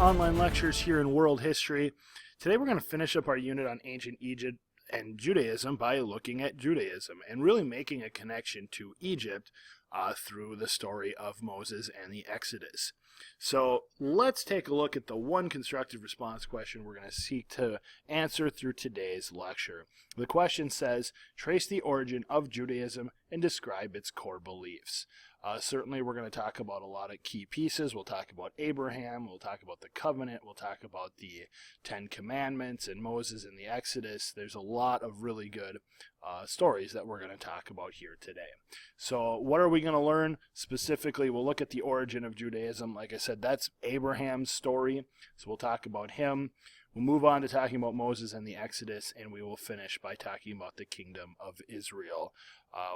online lectures here in world history. Today we're going to finish up our unit on ancient Egypt and Judaism by looking at Judaism and really making a connection to Egypt through the story of Moses and the Exodus. So let's take a look at the one constructive response question we're going to seek to answer through today's lecture. The question says, trace the origin of Judaism and describe its core beliefs. Certainly we're going to talk about a lot of key pieces. We'll talk about Abraham, we'll talk about the covenant, we'll talk about the Ten Commandments and Moses and the Exodus. There's a lot of really good stories that we're going to talk about here today. So what are we going to learn? Specifically, we'll look at the origin of Judaism. Like I said, that's Abraham's story, so we'll talk about him. We'll move on to talking about Moses and the Exodus, and we will finish by talking about the kingdom of Israel,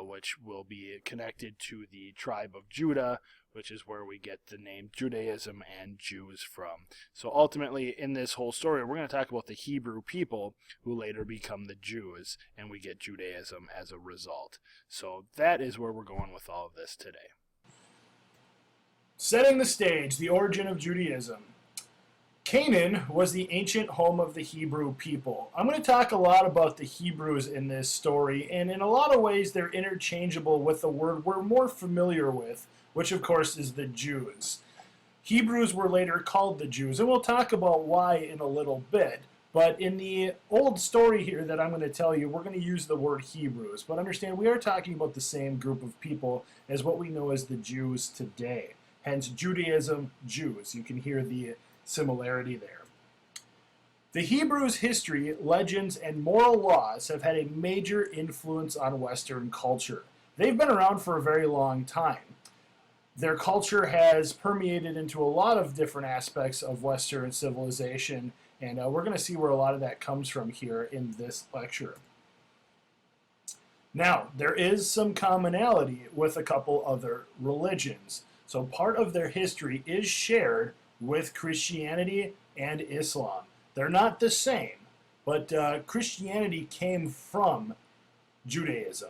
which will be connected to the tribe of Judah, which is where we get the name Judaism and Jews from. So ultimately, in this whole story, we're going to talk about the Hebrew people who later become the Jews, and we get Judaism as a result. So that is where we're going with all of this today. Setting the stage, the origin of Judaism. Canaan was the ancient home of the Hebrew people. I'm going to talk a lot about the Hebrews in this story, and in a lot of ways they're interchangeable with the word we're more familiar with, which of course is the Jews. Hebrews were later called the Jews, and we'll talk about why in a little bit. But in the old story here that I'm going to tell you, we're going to use the word Hebrews. But understand, we are talking about the same group of people as what we know as the Jews today. Hence, Judaism, Jews. You can hear the similarity there. The Hebrews' history, legends, and moral laws have had a major influence on Western culture. They've been around for a very long time. Their culture has permeated into a lot of different aspects of Western civilization, and we're going to see where a lot of that comes from here in this lecture. Now, there is some commonality with a couple other religions. So part of their history is shared with Christianity and Islam. They're not the same, but Christianity came from Judaism.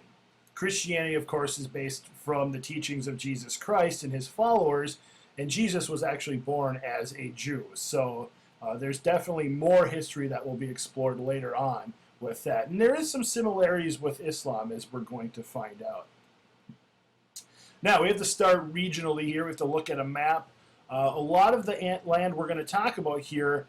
Christianity, of course, is based from the teachings of Jesus Christ and his followers, and Jesus was actually born as a Jew. So there's definitely more history that will be explored later on with that. And there is some similarities with Islam, as we're going to find out. Now, we have to start regionally here. We have to look at a map. A lot of the land we're going to talk about here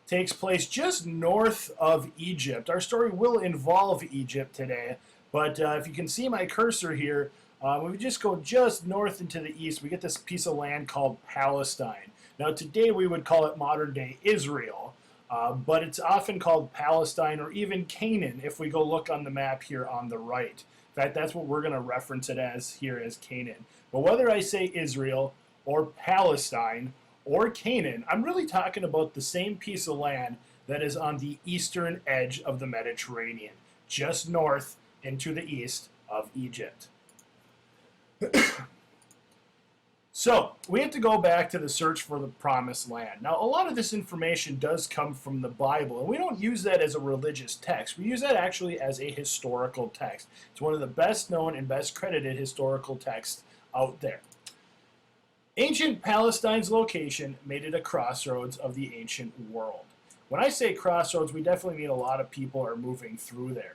takes place just north of Egypt. Our story will involve Egypt today, but if you can see my cursor here, when we just go just north into the east, we get this piece of land called Palestine. Now today we would call it modern-day Israel, but it's often called Palestine or even Canaan if we go look on the map here on the right. In fact, that's what we're going to reference it as here as Canaan. But whether I say Israel or Palestine, or Canaan, I'm really talking about the same piece of land that is on the eastern edge of the Mediterranean, just north and to the east of Egypt. So, we have to go back to the search for the promised land. Now, a lot of this information does come from the Bible, and we don't use that as a religious text. We use that actually as a historical text. It's one of the best known and best credited historical texts out there. Ancient Palestine's location made it a crossroads of the ancient world. When I say crossroads, we definitely mean a lot of people are moving through there.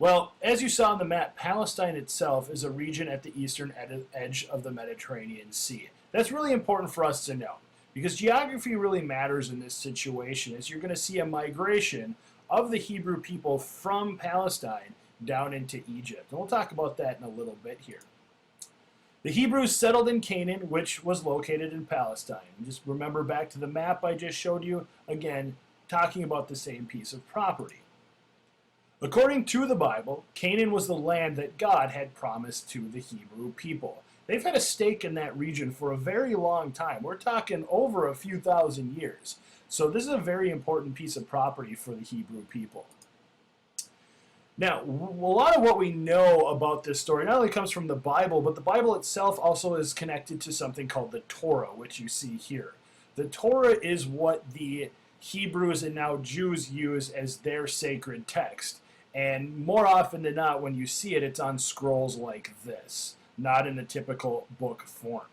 Well, as you saw on the map, Palestine itself is a region at the eastern edge of the Mediterranean Sea. That's really important for us to know, because geography really matters in this situation, as you're going to see a migration of the Hebrew people from Palestine down into Egypt. And we'll talk about that in a little bit here. The Hebrews settled in Canaan, which was located in Palestine. Just remember back to the map I just showed you, again, talking about the same piece of property. According to the Bible, Canaan was the land that God had promised to the Hebrew people. They've had a stake in that region for a very long time. We're talking over a few thousand years. So this is a very important piece of property for the Hebrew people. Now, a lot of what we know about this story not only comes from the Bible, but the Bible itself also is connected to something called the Torah, which you see here. The Torah is what the Hebrews and now Jews use as their sacred text. And more often than not, when you see it, it's on scrolls like this, not in a typical book form.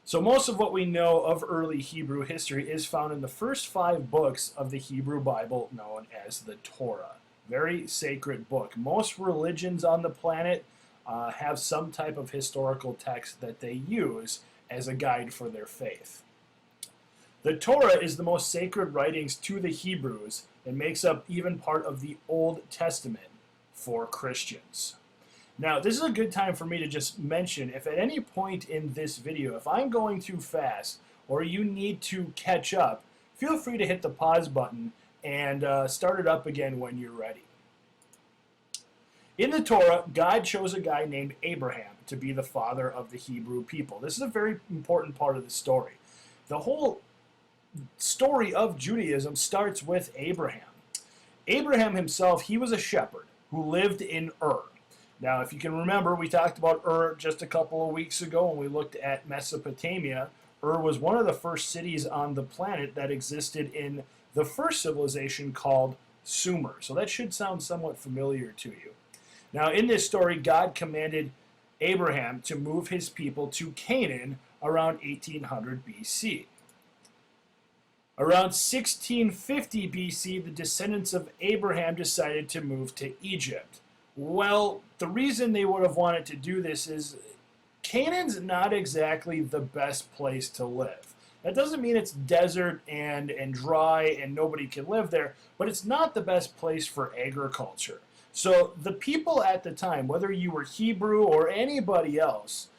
So most of what we know of early Hebrew history is found in the first 5 books of the Hebrew Bible known as the Torah. Very sacred book. Most religions on the planet have some type of historical text that they use as a guide for their faith. The Torah is the most sacred writings to the Hebrews and makes up even part of the Old Testament for Christians. Now, this is a good time for me to just mention, if at any point in this video, if I'm going too fast or you need to catch up, feel free to hit the pause button and start it up again when you're ready. In the Torah, God chose a guy named Abraham to be the father of the Hebrew people. This is a very important part of the story. The whole story of Judaism starts with Abraham. Abraham himself, he was a shepherd who lived in Ur. Now, if you can remember, we talked about Ur just a couple of weeks ago when we looked at Mesopotamia. Ur was one of the first cities on the planet that existed in the first civilization called Sumer. So that should sound somewhat familiar to you. Now, in this story, God commanded Abraham to move his people to Canaan around 1800 BC. Around 1650 BC, the descendants of Abraham decided to move to Egypt. Well, the reason they would have wanted to do this is Canaan's not exactly the best place to live. That doesn't mean it's desert and dry and nobody can live there, but it's not the best place for agriculture. So the people at the time, whether you were Hebrew or anybody else,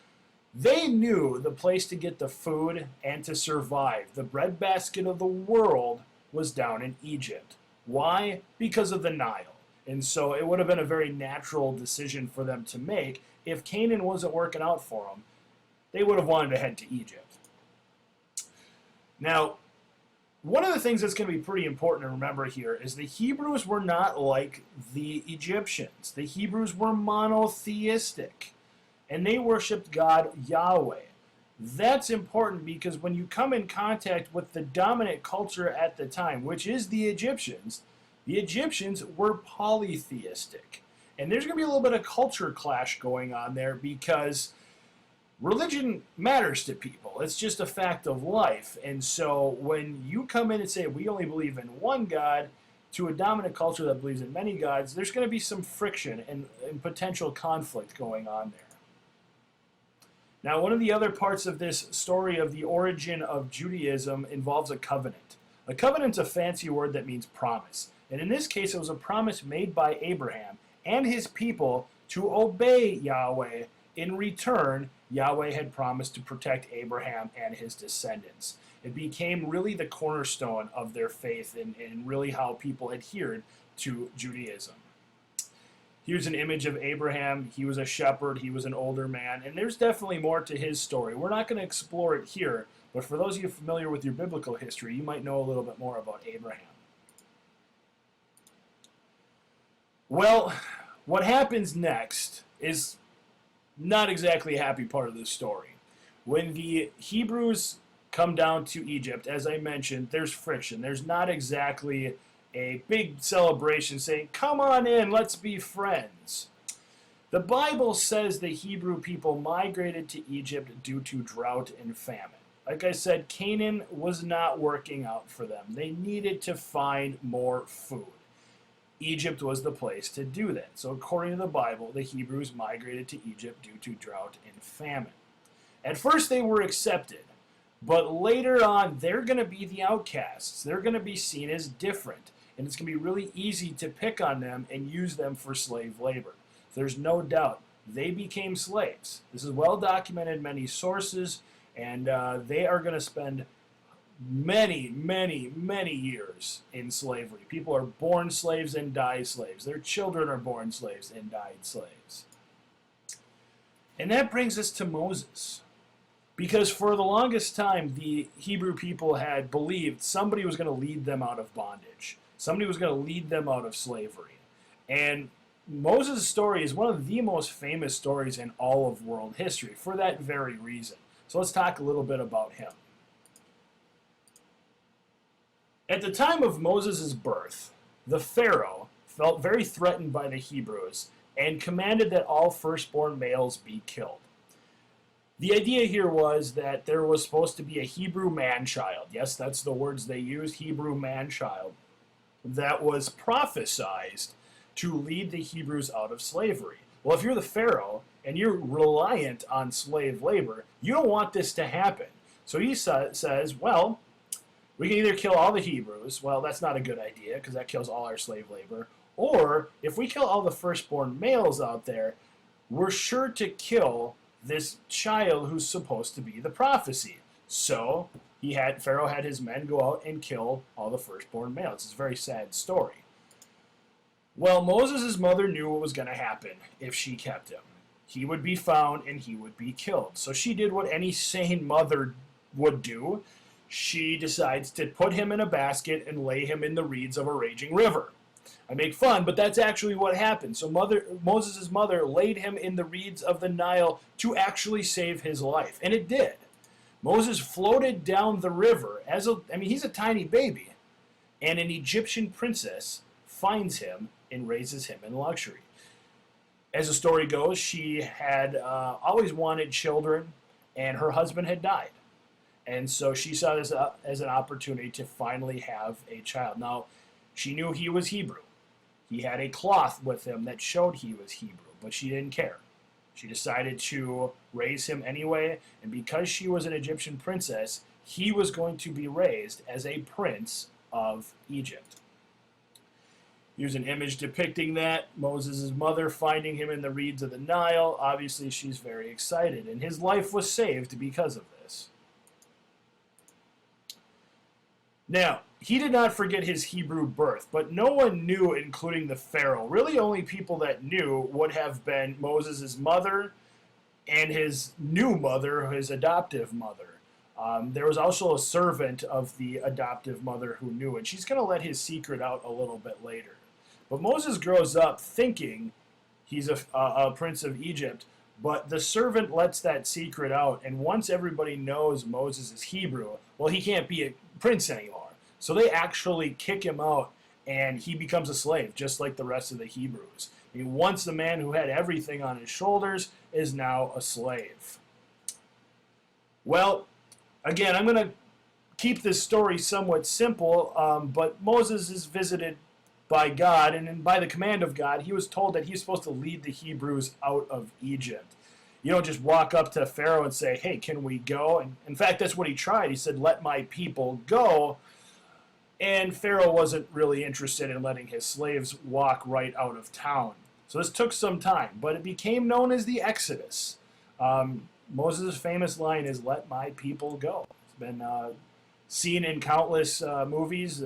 they knew the place to get the food and to survive. The breadbasket of the world was down in Egypt. Why? Because of the Nile. And so it would have been a very natural decision for them to make. If Canaan wasn't working out for them, they would have wanted to head to Egypt. Now, one of the things that's going to be pretty important to remember here is the Hebrews were not like the Egyptians. The Hebrews were monotheistic, and they worshipped God Yahweh. That's important because when you come in contact with the dominant culture at the time, which is the Egyptians were polytheistic. And there's going to be a little bit of culture clash going on there because religion matters to people. It's just a fact of life. And so when you come in and say, we only believe in one God, to a dominant culture that believes in many gods, there's going to be some friction and potential conflict going on there. Now, one of the other parts of this story of the origin of Judaism involves a covenant. A covenant's a fancy word that means promise. And in this case, it was a promise made by Abraham and his people to obey Yahweh. In return, Yahweh had promised to protect Abraham and his descendants. It became really the cornerstone of their faith and really how people adhered to Judaism. Here's an image of Abraham. He was a shepherd. He was an older man. And there's definitely more to his story. We're not going to explore it here, but for those of you familiar with your biblical history, you might know a little bit more about Abraham. Well, what happens next is not exactly a happy part of this story. When the Hebrews come down to Egypt, as I mentioned, there's friction. There's not exactly a big celebration saying, come on in, let's be friends. The Bible says the Hebrew people migrated to Egypt due to drought and famine. Like I said, Canaan was not working out for them. They needed to find more food. Egypt was the place to do that. So according to the Bible, the Hebrews migrated to Egypt due to drought and famine. At first they were accepted, but later on they're going to be the outcasts. They're going to be seen as different, and it's going to be really easy to pick on them and use them for slave labor. There's no doubt they became slaves. This is well documented in many sources, and they are going to spend many, many, many years in slavery. People are born slaves and die slaves. Their children are born slaves and died slaves. And that brings us to Moses. Because for the longest time, the Hebrew people had believed somebody was going to lead them out of bondage. Somebody was going to lead them out of slavery. And Moses' story is one of the most famous stories in all of world history for that very reason. So let's talk a little bit about him. At the time of Moses' birth, the Pharaoh felt very threatened by the Hebrews and commanded that all firstborn males be killed. The idea here was that there was supposed to be a Hebrew man-child. Yes, that's the words they used, Hebrew man-child, that was prophesized to lead the Hebrews out of slavery. Well, if you're the Pharaoh and you're reliant on slave labor, you don't want this to happen. So he says, well, we can either kill all the Hebrews. Well, that's not a good idea because that kills all our slave labor. Or if we kill all the firstborn males out there, we're sure to kill this child who's supposed to be the prophecy. So Pharaoh had his men go out and kill all the firstborn males. It's a very sad story. Well, Moses' mother knew what was going to happen if she kept him. He would be found and he would be killed. So she did what any sane mother would do. She decides to put him in a basket and lay him in the reeds of a raging river. I make fun, but that's actually what happened. So Moses' mother laid him in the reeds of the Nile to actually save his life. And it did. Moses floated down the river he's a tiny baby. And an Egyptian princess finds him and raises him in luxury. As the story goes, she had always wanted children, and her husband had died. And so she saw this as an opportunity to finally have a child. Now, she knew he was Hebrew. He had a cloth with him that showed he was Hebrew, but she didn't care. She decided to raise him anyway, and because she was an Egyptian princess, he was going to be raised as a prince of Egypt. Here's an image depicting that. Moses' mother finding him in the reeds of the Nile. Obviously, she's very excited, and his life was saved because of this. Now, he did not forget his Hebrew birth, but no one knew, including the Pharaoh. Really, only people that knew would have been Moses' mother and his new mother, his adoptive mother. There was also a servant of the adoptive mother who knew it. She's going to let his secret out a little bit later. But Moses grows up thinking he's a prince of Egypt, but the servant lets that secret out, and once everybody knows Moses is Hebrew, well, he can't be a prince anymore. So they actually kick him out, and he becomes a slave, just like the rest of the Hebrews. I mean, once the man who had everything on his shoulders is now a slave. Well, again, I'm going to keep this story somewhat simple, but Moses is visited by God, and by the command of God, he was told that he's supposed to lead the Hebrews out of Egypt. You don't just walk up to Pharaoh and say, hey, can we go? And in fact, that's what he tried. He said, let my people go. And Pharaoh wasn't really interested in letting his slaves walk right out of town. So this took some time, but it became known as the Exodus. Moses' famous line is, let my people go. It's been seen in countless movies,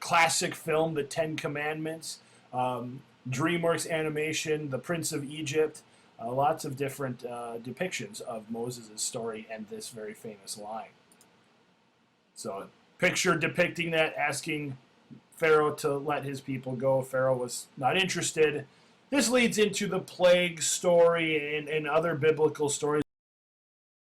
classic film, The Ten Commandments, DreamWorks animation, The Prince of Egypt, lots of different depictions of Moses' story and this very famous line. So picture depicting that, asking Pharaoh to let his people go. Pharaoh was not interested. This leads into the plague story and other biblical stories.